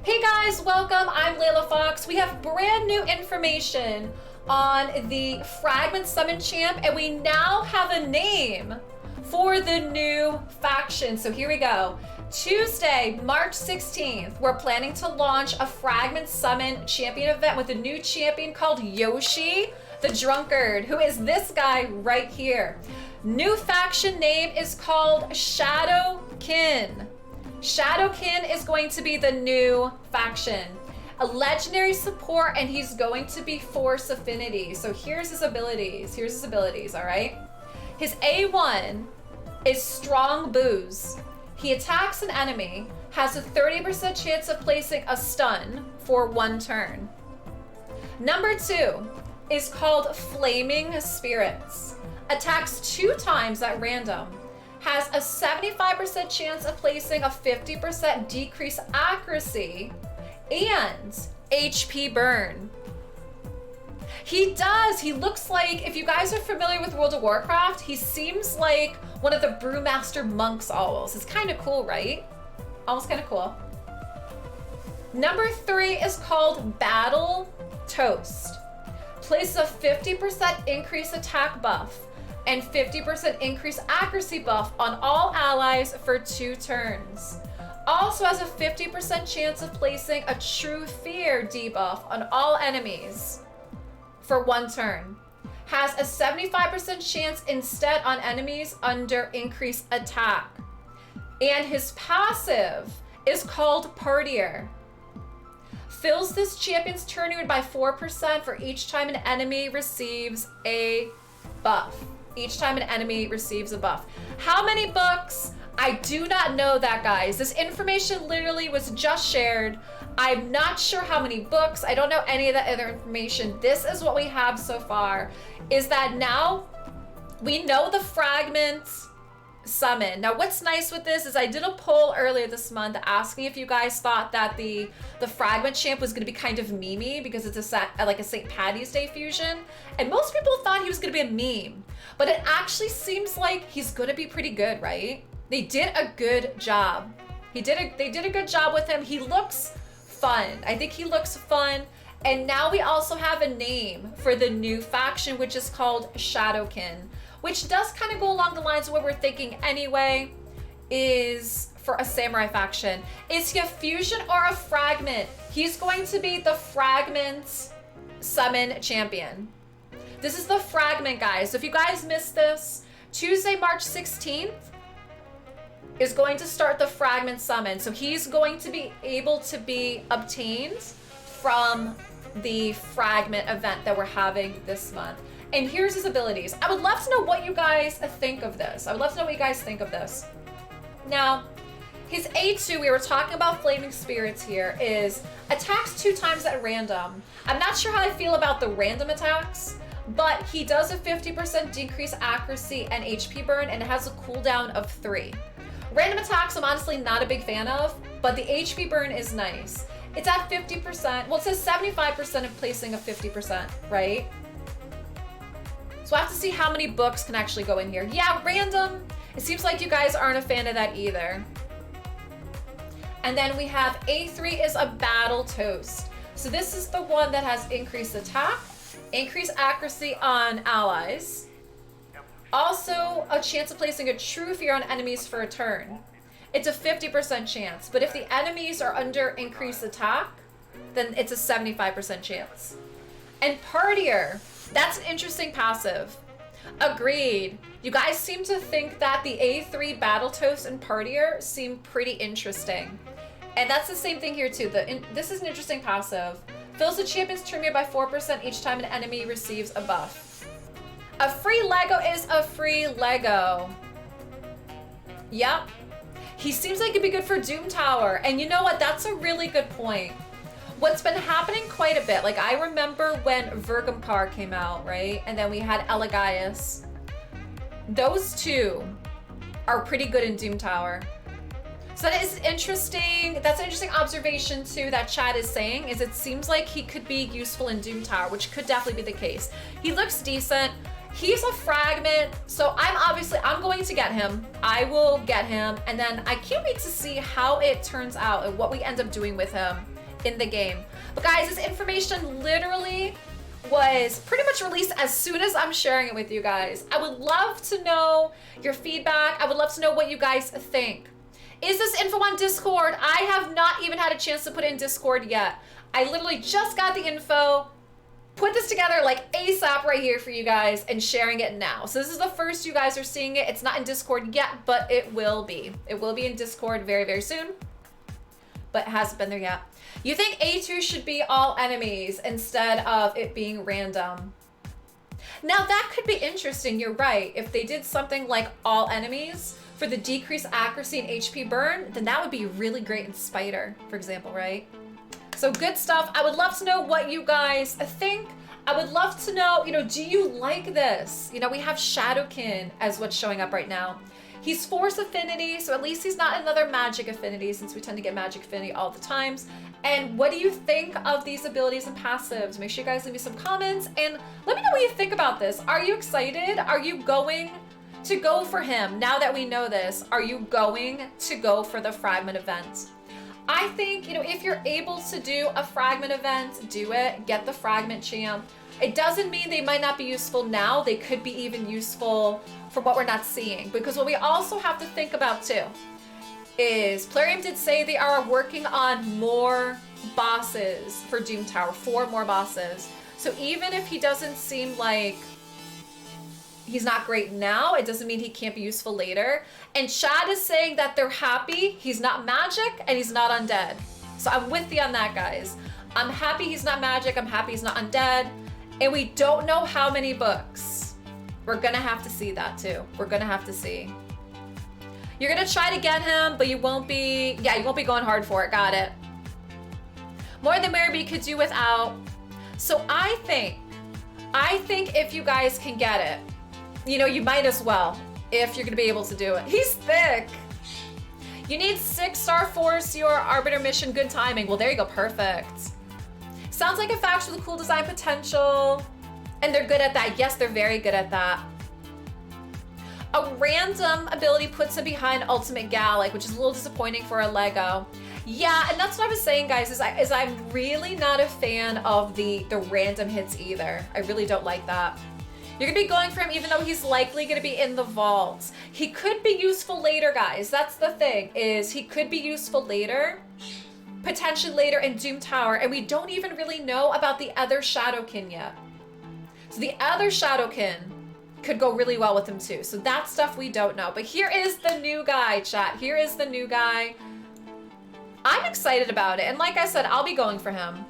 Hey guys, welcome. I'm LeilaFox. We have brand new information on the Fragment Summon Champ, and we now have a name for the new faction. So here we go. Tuesday, March 16th, we're planning to launch a Fragment Summon Champion event with a new champion called Yoshi the Tankard, who is this guy right here. New faction name is called Shadowkin. Shadowkin is going to be the new faction. A legendary support, and he's going to be Force Affinity. So here's his abilities. All right? His A1 is Strong Booze. He attacks an enemy, has a 30% chance of placing a stun for 1 turn. Number 2 is called Flaming Spirits. Attacks 2 times at random. Has a 75% chance of placing a 50% decreased accuracy and HP burn. He does. He looks like, if you guys are familiar with World of Warcraft, he seems like one of the Brewmaster monks almost. It's kind of cool, right? Almost kind of cool. Number 3 is called Battle Toast. Places a 50% increased attack buff and 50% increased accuracy buff on all allies for 2 turns. Also has a 50% chance of placing a True Fear debuff on all enemies for 1 turn. Has a 75% chance instead on enemies under increased attack. And his passive is called Partier. Fills this champion's turn rate by 4% for each time an enemy receives a buff. Each time an enemy receives a buff. How many books? I do not know that, guys. This information literally was just shared. I'm not sure how many books. I don't know any of that other information. This is what we have so far, is that now we know the Fragment Summon. Now what's nice with this is I did a poll earlier this month asking if you guys thought that the Fragment Champ was going to be kind of memey because it's like a St. Paddy's Day fusion, and most people thought he was going to be a meme, but it actually seems like he's going to be pretty good, right? They did a good job. They did a good job with him. He looks fun. I think he looks fun. And now we also have a name for the new faction, which is called Shadowkin, which does kind of go along the lines of what we're thinking anyway, is for a samurai faction. Is he a fusion or a fragment? He's going to be the Fragment Summon Champion. This is the Fragment, guys. So if you guys missed this, Tuesday, March 16th is going to start the Fragment Summon. So he's going to be able to be obtained from the Fragment event that we're having this month. And here's his abilities. I would love to know what you guys think of this. Now, his A2, we were talking about Flaming Spirits here, is attacks 2 times at random. I'm not sure how I feel about the random attacks, but he does a 50% decrease accuracy and HP burn, and it has a cooldown of 3. Random attacks I'm honestly not a big fan of, but the HP burn is nice. It's at 50%, well it says 75% of placing a 50%, right? So I have to see how many books can actually go in here. Yeah, random. It seems like you guys aren't a fan of that either. And then we have A3 is a Battle Toast. So this is the one that has increased attack, increased accuracy on allies. Also a chance of placing a True Fear on enemies for a turn. It's a 50% chance, but if the enemies are under increased attack, then it's a 75% chance. And Partier, that's an interesting passive. Agreed. You guys seem to think that the A3 Battle Toast and Partier seem pretty interesting. And that's the same thing here too. This is an interesting passive. Fills the champion's turn rate by 4% each time an enemy receives a buff. A free Lego is a free Lego. Yep. He seems like he'd be good for Doom Tower. And you know what? That's a really good point. What's been happening quite a bit, like I remember when Vergamkar came out, right? And then we had Elegias. Those 2 are pretty good in Doom Tower. So that is interesting. That's an interesting observation too that Chad is saying, is it seems like he could be useful in Doom Tower, which could definitely be the case. He looks decent. He's a fragment, so I'm going to get him. I will get him, and then I can't wait to see how it turns out and what we end up doing with him. in the game. But guys, this information literally was pretty much released as soon as I'm sharing it with you guys. I would love to know your feedback. I would love to know what you guys think. Is this info on Discord? I have not even had a chance to put it in Discord yet. I literally just got the info, put this together like ASAP right here for you guys and sharing it now. So this is the first you guys are seeing it. It's not in Discord yet, but it will be. It will be in Discord very, very soon, but it hasn't been there yet. You think A2 should be all enemies instead of it being random? Now that could be interesting, you're right. If they did something like all enemies for the decreased accuracy and HP burn, then that would be really great in Spider, for example, right? So good stuff. I would love to know what you guys think. I would love to know, do you like this? We have Shadowkin as what's showing up right now. He's Force Affinity, so at least he's not another Magic Affinity since we tend to get Magic Affinity all the times. And what do you think of these abilities and passives? Make sure you guys leave me some comments and let me know what you think about this. Are you excited? Are you going to go for him now that we know this? Are you going to go for the Fragment event? I think, if you're able to do a Fragment event, do it. Get the Fragment champ. It doesn't mean they might not be useful now. They could be even useful for what we're not seeing. Because what we also have to think about too is Plarium did say they are working on more bosses for Doom Tower, 4 more bosses. So even if he doesn't seem like he's not great now, it doesn't mean he can't be useful later. And Chad is saying that they're happy he's not magic and he's not undead. So I'm with you on that, guys. I'm happy he's not magic. I'm happy he's not undead. And we don't know how many books. We're gonna have to see that too. We're gonna have to see. You're gonna try to get him, but you won't be going hard for it. Got it. More than maybe you could do without. So I think if you guys can get it, you might as well, if you're gonna be able to do it. He's thick. You need 6-star Force your Arbiter mission, good timing. Well, there you go, perfect. Sounds like a faction with cool design potential, and they're good at that. Yes, they're very good at that. A random ability puts him behind Ultimate Gallic, which is a little disappointing for a Lego. Yeah, and that's what I was saying, guys, is I'm really not a fan of the random hits either. I really don't like that. You're gonna be going for him even though he's likely gonna be in the vault. He could be useful later, guys. That's the thing, is he could be useful later, potentially later in Doom Tower, and we don't even really know about the other Shadowkin yet. So the other Shadowkin could go really well with him too. So that's stuff we don't know. But here is the new guy, chat. Here is the new guy. I'm excited about it. And like I said, I'll be going for him.